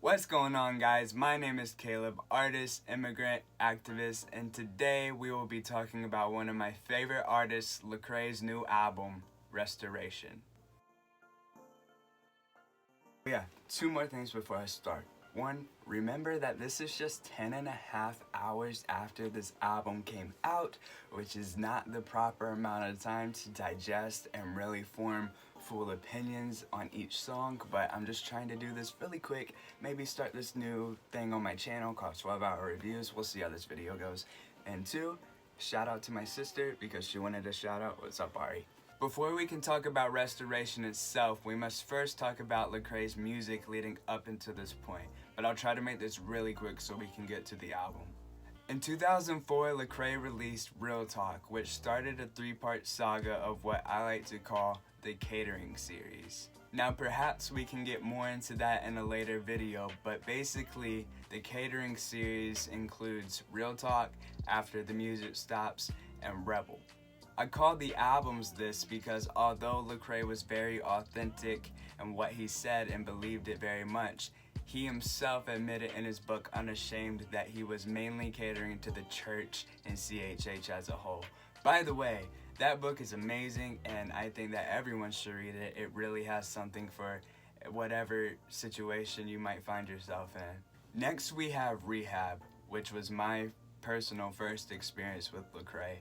What's going on, guys? My name is Caleb, artist, immigrant, activist, and today we will be talking about one of my favorite artists, Lecrae's new album, Restoration. Yeah, two more things before I start. One, remember that this is just 10.5 hours after this album came out, which is not the proper amount of time to digest and really form full opinions on each song, but I'm just trying to do this really quick, maybe start this new thing on my channel called 12-hour reviews. We'll see how this video goes. And two, shout out to my sister because she wanted a shout out. What's up, Ari? Before we can talk about Restoration itself, we must first talk about Lecrae's music leading up until this point, but I'll try to make this really quick so we can get to the album. In 2004, Lecrae released Real Talk, which started a three-part saga of what I like to call the catering series. Now perhaps we can get more into that in a later video, but basically the catering series includes Real Talk, After the Music Stops, and Rebel. I called the albums this because although Lecrae was very authentic in what he said and believed it very much, he himself admitted in his book Unashamed that he was mainly catering to the church and CHH as a whole. By the way, that book is amazing and I think that everyone should read it. It really has something for whatever situation you might find yourself in. Next we have Rehab, which was my personal first experience with Lecrae.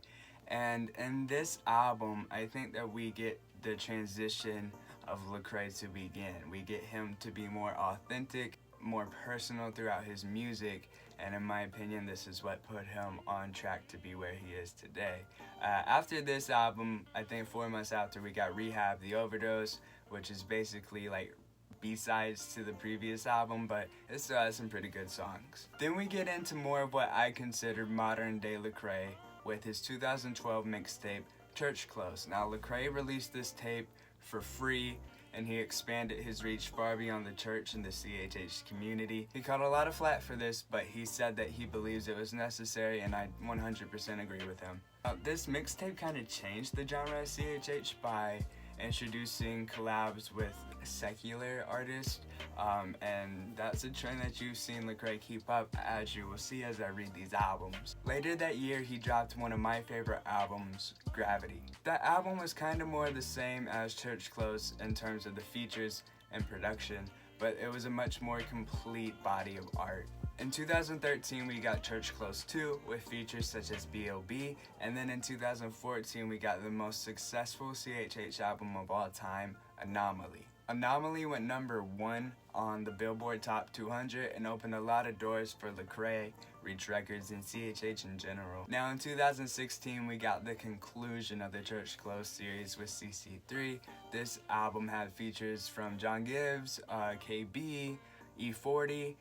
And in this album, I think that we get the transition of Lecrae to begin. We get him to be more authentic, more personal throughout his music, and in my opinion, this is what put him on track to be where he is today. After this album, I think 4 months after, we got Rehab, The Overdose, which is basically like B-sides to the previous album, but it still has some pretty good songs. Then we get into more of what I consider modern day Lecrae, with his 2012 mixtape, Church Close. Now, Lecrae released this tape for free, and he expanded his reach far beyond the church and the CHH community. He caught a lot of flack for this, but he said that he believes it was necessary, and I 100% agree with him. This mixtape kind of changed the genre of CHH by introducing collabs with secular artists, and that's a trend that you've seen Lecrae keep up, as you will see as I read these albums. Later that year, he dropped one of my favorite albums, Gravity. That album was kind of more the same as Church Close in terms of the features and production, but it was a much more complete body of art. In 2013, we got Church Close 2 with features such as B.O.B. And then in 2014, we got the most successful CHH album of all time, Anomaly. Anomaly went #1 on the Billboard Top 200 and opened a lot of doors for Lecrae, Reach Records, and CHH in general. Now in 2016, we got the conclusion of the Church Close series with CC3. This album had features from John Gibbs, KB, E40,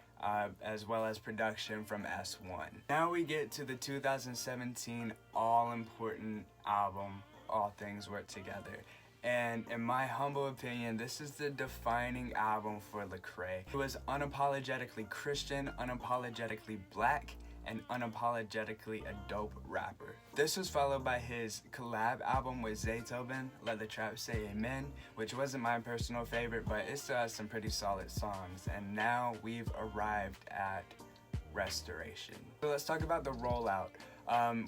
as well as production from S1. Now we get to the 2017 all-important album, All Things Work Together. And in my humble opinion, this is the defining album for Lecrae. It was unapologetically Christian, unapologetically black, and unapologetically a dope rapper. This was followed by his collab album with Zaytoven, Let the Trap Say Amen, which wasn't my personal favorite, but it still has some pretty solid songs. And now we've arrived at Restoration. So let's talk about the rollout.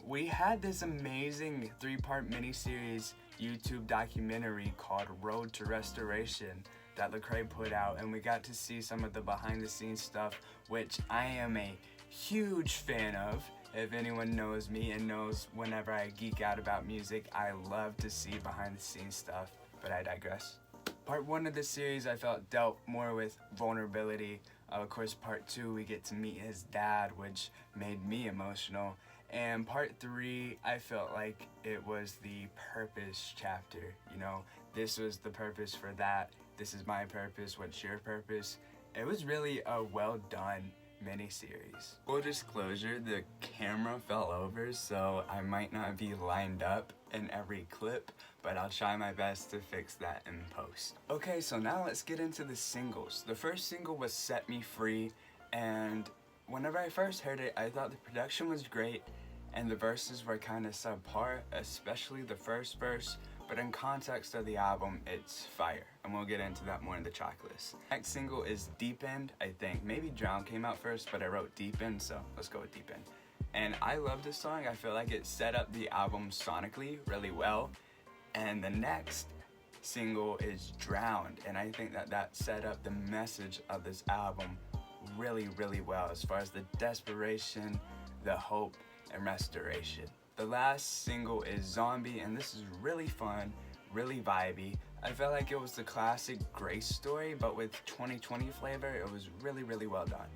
We had this amazing 3-part miniseries YouTube documentary called Road to Restoration that Lecrae put out, and we got to see some of the behind the scenes stuff, which I am a huge fan of. If anyone knows me and knows whenever I geek out about music, I love to see behind the scenes stuff, but I digress. Part 1 of the series I felt dealt more with vulnerability. Of course, part 2 we get to meet his dad, which made me emotional. And part 3, I felt like it was the purpose chapter. You know, this was the purpose for that. This is my purpose. What's your purpose? It was really a well done miniseries. Full disclosure, the camera fell over, so I might not be lined up in every clip, but I'll try my best to fix that in post. Okay, so now let's get into the singles. The first single was Set Me Free, and whenever I first heard it, I thought the production was great and the verses were kind of subpar, especially the first verse, but in context of the album, it's fire, and we'll get into that more in the track list. Next single is Deep End, I think. Maybe Drown came out first, but I wrote Deep End, so let's go with Deep End. And I love this song. I feel like it set up the album sonically really well. And the next single is Drowned, and I think that set up the message of this album really, really well as far as the desperation, the hope, and restoration. The last single is Zombie, and this is really fun, really vibey. I felt like it was the classic Grace story, but with 2020 flavor. It was really, really well done.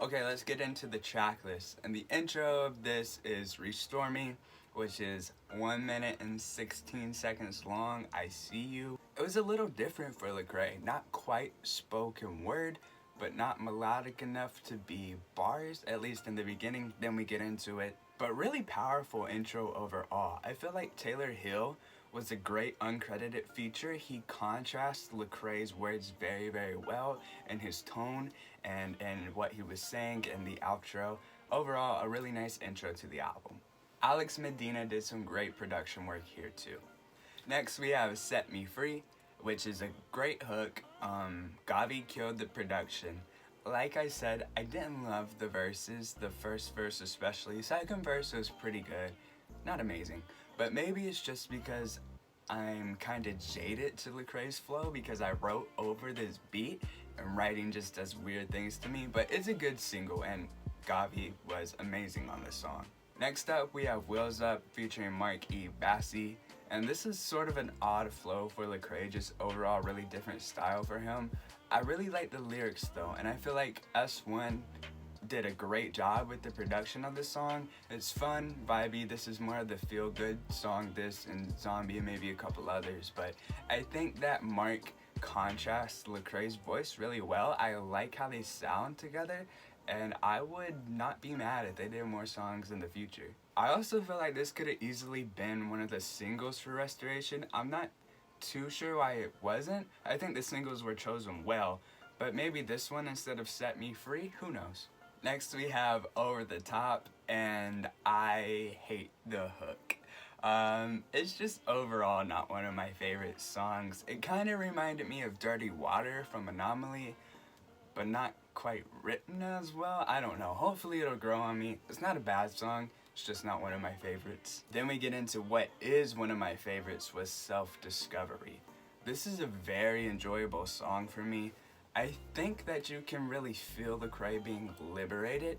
Okay, let's get into the track list. And the intro of this is Restore Me, which is 1 minute and 16 seconds long. I See You. It was a little different for Lecrae. Not quite spoken word, but not melodic enough to be bars, at least in the beginning. Then we get into it. But really powerful intro overall. I feel like Taylor Hill was a great uncredited feature. He contrasts Lecrae's words very, very well in his tone and what he was saying in the outro. Overall, a really nice intro to the album. Alex Medina did some great production work here too. Next we have Set Me Free, which is a great hook. GAWVI killed the production. Like I said, I didn't love the verses, the first verse especially. Second verse was pretty good, not amazing. But maybe it's just because I'm kind of jaded to Lecrae's flow because I wrote over this beat and writing just does weird things to me. But it's a good single and GAWVI was amazing on this song. Next up, we have Wheels Up featuring Mark E. Bassi. And this is sort of an odd flow for Lecrae, just overall really different style for him. I really like the lyrics though, and I feel like S1 did a great job with the production of this song. It's fun, vibey. This is more of the feel-good song, this and Zombie and maybe a couple others. But I think that Mark contrasts Lecrae's voice really well. I like how they sound together, and I would not be mad if they did more songs in the future. I also feel like this could have easily been one of the singles for Restoration. I'm not too sure why it wasn't. I think the singles were chosen well, but maybe this one instead of Set Me Free, who knows? Next we have Over the Top, and I hate the hook. It's just overall not one of my favorite songs. It kind of reminded me of Dirty Water from Anomaly, but not quite written as well. I don't know. Hopefully it'll grow on me. It's not a bad song. It's just not one of my favorites. Then we get into what is one of my favorites was Self-Discovery. This is a very enjoyable song for me. I think that you can really feel Lecrae being liberated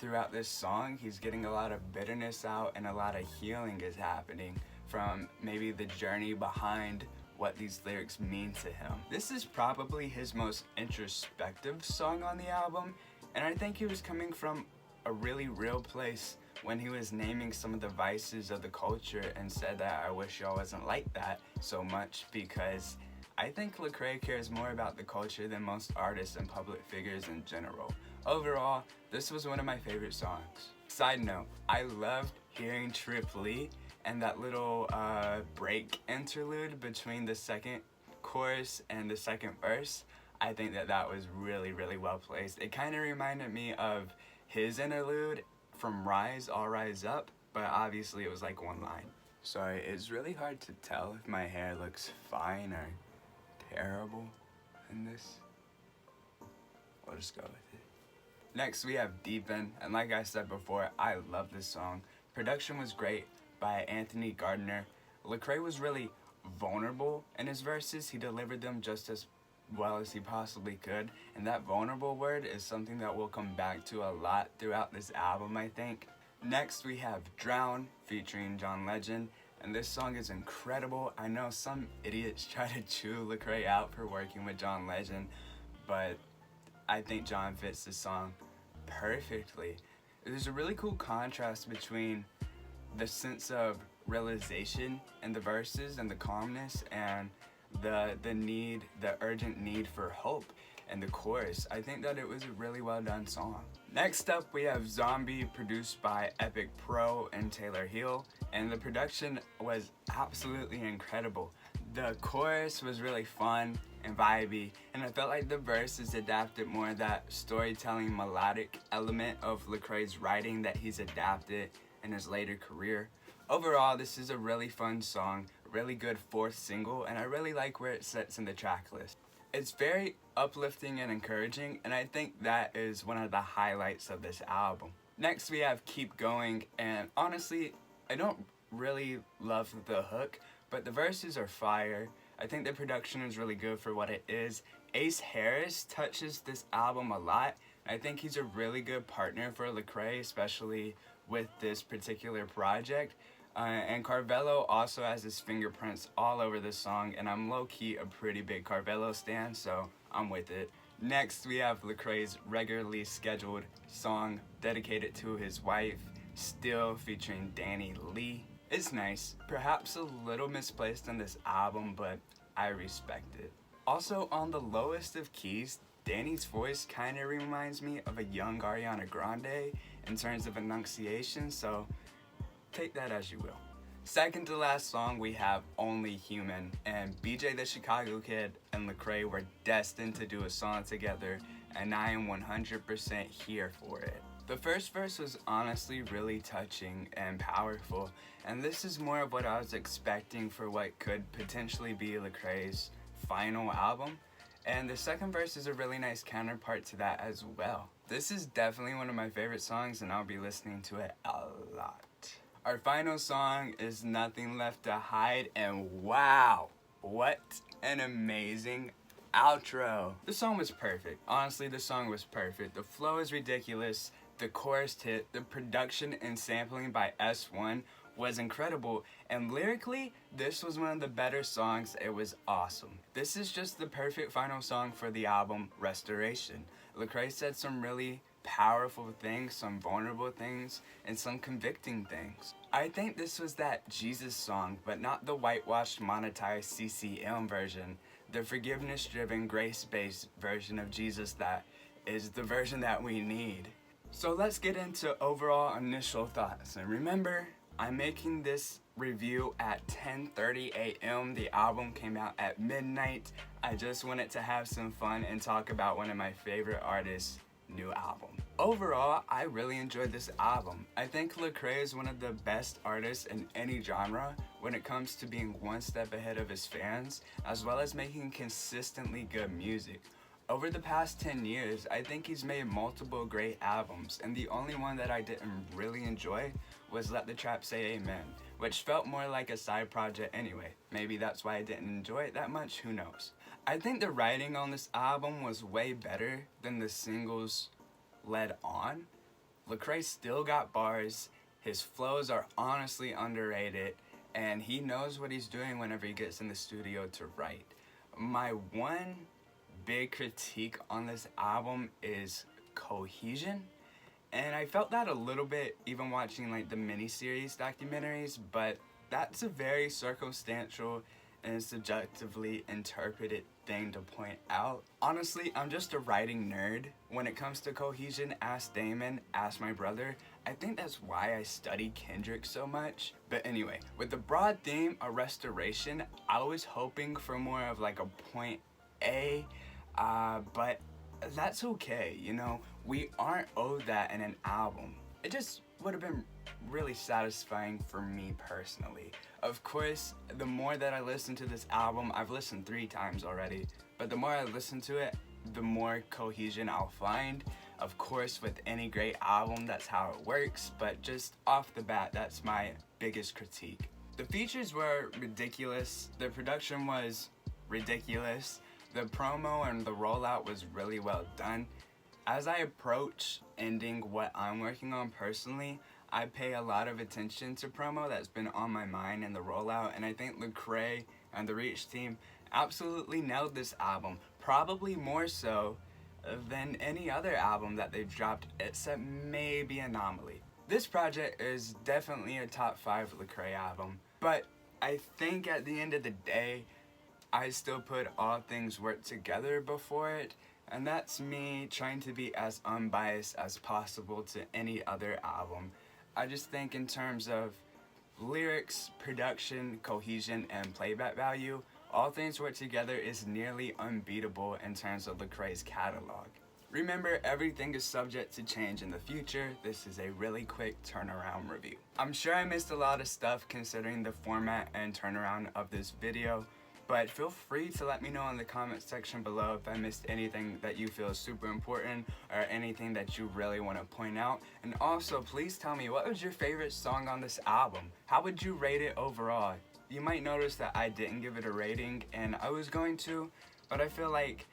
throughout this song. He's getting a lot of bitterness out and a lot of healing is happening from maybe the journey behind what these lyrics mean to him. This is probably his most introspective song on the album, and I think he was coming from a really real place when he was naming some of the vices of the culture and said that I wish y'all wasn't like that so much, because I think Lecrae cares more about the culture than most artists and public figures in general. Overall, this was one of my favorite songs. Side note, I loved hearing Tripoli and that little break interlude between the second chorus and the second verse. I think that was really, really well placed. It kind of reminded me of his interlude from Rise, All Rise Up, but obviously it was like one line. Sorry, it's really hard to tell if my hair looks fine or terrible in this. We'll just go with it. Next we have Deep End, and like I said before, I love this song. Production was great by Anthony Gardner. Lecrae was really vulnerable in his verses. He delivered them just as well as he possibly could, and that vulnerable word is something that we'll come back to a lot throughout this album, I think. Next we have Drown featuring John Legend, and this song is incredible. I know some idiots try to chew Lecrae out for working with John Legend, but I think John fits the song perfectly. There's a really cool contrast between the sense of realization in the verses and the calmness and the urgent need for hope in the chorus. I think that it was a really well done song. Next up we have Zombie, produced by Epic Pro and Taylor Hill, and the production was absolutely incredible. The chorus was really fun and vibey, and I felt like the verses adapted more of that storytelling melodic element of Lecrae's writing that he's adapted in his later career. Overall, this is a really fun song, really good fourth single, and I really like where it sits in the track list. It's very uplifting and encouraging, and I think that is one of the highlights of this album. Next we have Keep Going, and honestly, I don't really love the hook, but the verses are fire. I think the production is really good for what it is. Ace Harris touches this album a lot. I think he's a really good partner for Lecrae, especially with this particular project. And Carvello also has his fingerprints all over the song, and I'm low-key a pretty big Carvello stan, so I'm with it. Next, we have Lecrae's regularly scheduled song dedicated to his wife, Still, featuring Danny Lee. It's nice, perhaps a little misplaced on this album, but I respect it. Also, on the lowest of keys, Danny's voice kind of reminds me of a young Ariana Grande in terms of enunciation, so take that as you will. Second to last song, we have Only Human, and BJ the Chicago Kid and Lecrae were destined to do a song together, and I am 100% here for it. The first verse was honestly really touching and powerful, and this is more of what I was expecting for what could potentially be Lecrae's final album. And the second verse is a really nice counterpart to that as well. This is definitely one of my favorite songs, and I'll be listening to it a lot. Our final song is Nothing Left to Hide, and wow, what an amazing outro. The song was perfect. Honestly, the song was perfect. The flow is ridiculous. The chorus hit. The production and sampling by S1 was incredible, and lyrically, this was one of the better songs. It was awesome. This is just the perfect final song for the album Restoration. Lecrae said some really powerful things, some vulnerable things, and some convicting things. I think this was that Jesus song, but not the whitewashed monetized CCM version, the forgiveness-driven, grace-based version of Jesus that is the version that we need. So let's get into overall initial thoughts. And remember, I'm making this review at 10:30 a.m. The album came out at midnight. I just wanted to have some fun and talk about one of my favorite artists' new album. Overall, I really enjoyed this album. I think Lecrae is one of the best artists in any genre when it comes to being one step ahead of his fans, as well as making consistently good music. Over the past 10 years, I think he's made multiple great albums, and the only one that I didn't really enjoy was Let the Trap Say Amen, which felt more like a side project anyway. Maybe that's why I didn't enjoy it that much, who knows. I think the writing on this album was way better than the singles led on. Lecrae still got bars, his flows are honestly underrated, and he knows what he's doing whenever he gets in the studio to write. My one big critique on this album is cohesion, and I felt that a little bit even watching like the miniseries documentaries, but that's a very circumstantial and subjectively interpreted thing to point out. Honestly, I'm just a writing nerd. When it comes to cohesion, ask Damon, ask my brother. I think that's why I study Kendrick so much. But anyway, with the broad theme of restoration, I was hoping for more of like a point A, but that's okay, you know? We aren't owed that in an album. It just would have been really satisfying for me personally. Of course, the more that I listen to this album, I've listened 3 times already, but the more I listen to it, the more cohesion I'll find. Of course, with any great album, that's how it works, but just off the bat, that's my biggest critique. The features were ridiculous, the production was ridiculous, the promo and the rollout was really well done. As I approach ending what I'm working on personally, I pay a lot of attention to promo that's been on my mind in the rollout, and I think Lecrae and the Reach team absolutely nailed this album, probably more so than any other album that they've dropped except maybe Anomaly. This project is definitely a top 5 Lecrae album, but I think at the end of the day, I still put All Things Work Together before it, and that's me trying to be as unbiased as possible to any other album. I just think in terms of lyrics, production, cohesion, and playback value, All Things Work Together is nearly unbeatable in terms of Lecrae's catalog. Remember, everything is subject to change in the future. This is a really quick turnaround review. I'm sure I missed a lot of stuff considering the format and turnaround of this video, but feel free to let me know in the comment section below if I missed anything that you feel is super important or anything that you really want to point out. And also, please tell me, what was your favorite song on this album? How would you rate it overall? You might notice that I didn't give it a rating, and I was going to, but I feel like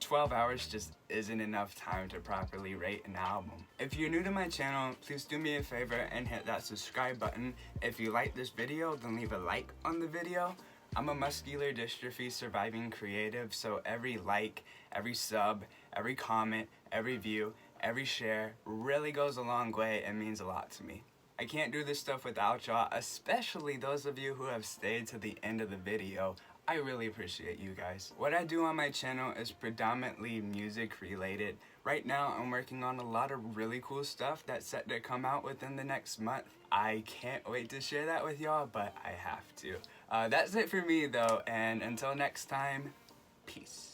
12 hours just isn't enough time to properly rate an album. If you're new to my channel, please do me a favor and hit that subscribe button. If you like this video, then leave a like on the video. I'm a muscular dystrophy surviving creative, so every like, every sub, every comment, every view, every share really goes a long way and means a lot to me. I can't do this stuff without y'all, especially those of you who have stayed to the end of the video. I really appreciate you guys. What I do on my channel is predominantly music related. Right now I'm working on a lot of really cool stuff that's set to come out within the next month. I can't wait to share that with y'all, but I have to. That's it for me though, and until next time, peace.